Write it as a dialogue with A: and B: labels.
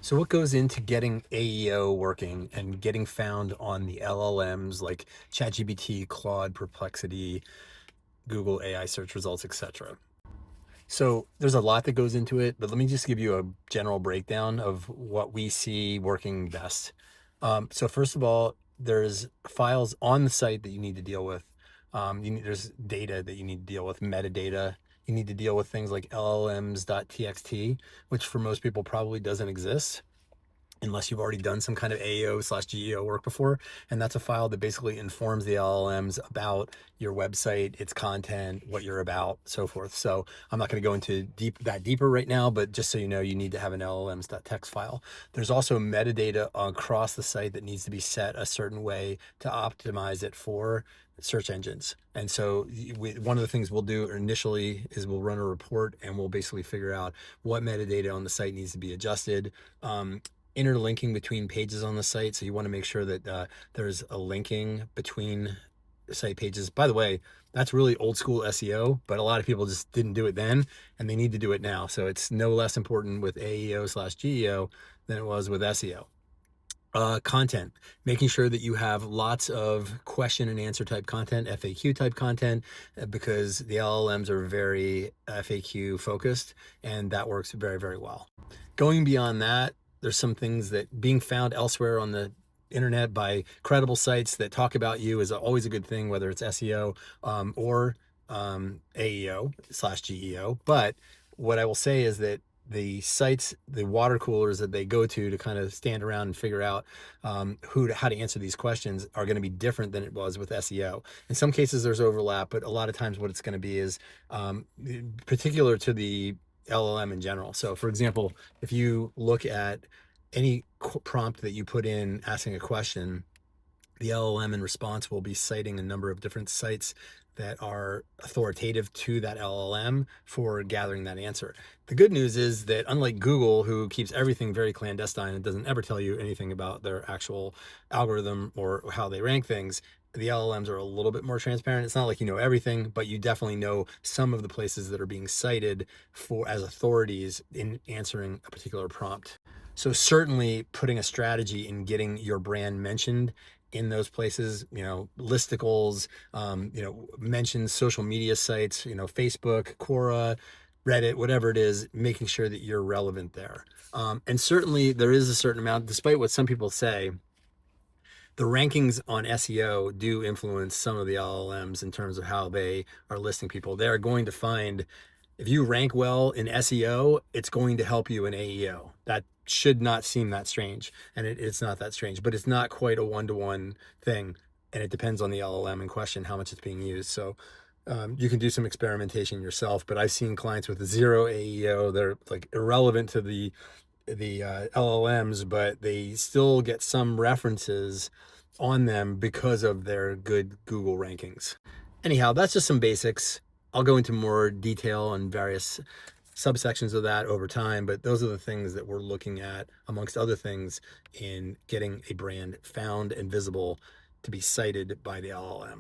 A: So what goes into getting AEO working and getting found on the LLMs like ChatGPT, Claude, Perplexity, Google AI search results, etc. So there's a lot that goes into it, but let me just give you a general breakdown of what we see working best. So first of all, there's files on the site that you need to deal with. There's data that you need to deal with, metadata. You need to deal with things like llms.txt, which for most people probably doesn't exist unless you've already done some kind of AEO/GEO work before. And that's a file that basically informs the LLMs about your website, its content, what you're about, so forth. So I'm not going to go into deeper right now, but just so you know, you need to have an llms.txt file. There's also metadata across the site that needs to be set a certain way to optimize it for search engines. And so one of the things we'll do initially is we'll run a report and we'll basically figure out what metadata on the site needs to be adjusted. Interlinking between pages on the site. So you want to make sure that there's a linking between site pages. By the way, that's really old school SEO, but a lot of people just didn't do it then and they need to do it now. So it's no less important with AEO/GEO than it was with SEO. Content, making sure that you have lots of question and answer type content, FAQ type content, because the LLMs are very FAQ focused and that works very, very well. Going beyond that, there's some things that being found elsewhere on the internet by credible sites that talk about you is always a good thing, whether it's SEO or AEO/GEO. But what I will say is that the sites, the water coolers that they go to kind of stand around and figure out how to answer these questions are going to be different than it was with SEO. In some cases, there's overlap, but a lot of times what it's going to be is particular to the LLM in general. So for example, if you look at any prompt that you put in asking a question, the LLM in response will be citing a number of different sites that are authoritative to that LLM for gathering that answer. The good news is that unlike Google, who keeps everything very clandestine and doesn't ever tell you anything about their actual algorithm or how they rank things, the LLMs are a little bit more transparent. It's not like you know everything, but you definitely know some of the places that are being cited for as authorities in answering a particular prompt. So certainly putting a strategy in getting your brand mentioned in those places, listicles, mentions, social media sites, Facebook, Quora, Reddit, whatever it is, making sure that you're relevant there. And certainly there is a certain amount, despite what some people say, the rankings on SEO do influence some of the LLMs in terms of how they are listing people. They're going to find if you rank well in SEO, it's going to help you in AEO. That should not seem that strange, and it's not that strange, but it's not quite a one-to-one thing, and it depends on the LLM in question, how much it's being used. So you can do some experimentation yourself, but I've seen clients with zero AEO. They're like irrelevant to the LLMs, but they still get some references on them because of their good Google rankings. Anyhow, that's just some basics. I'll go into more detail on various subsections of that over time, but those are the things that we're looking at, amongst other things, in getting a brand found and visible to be cited by the LLM.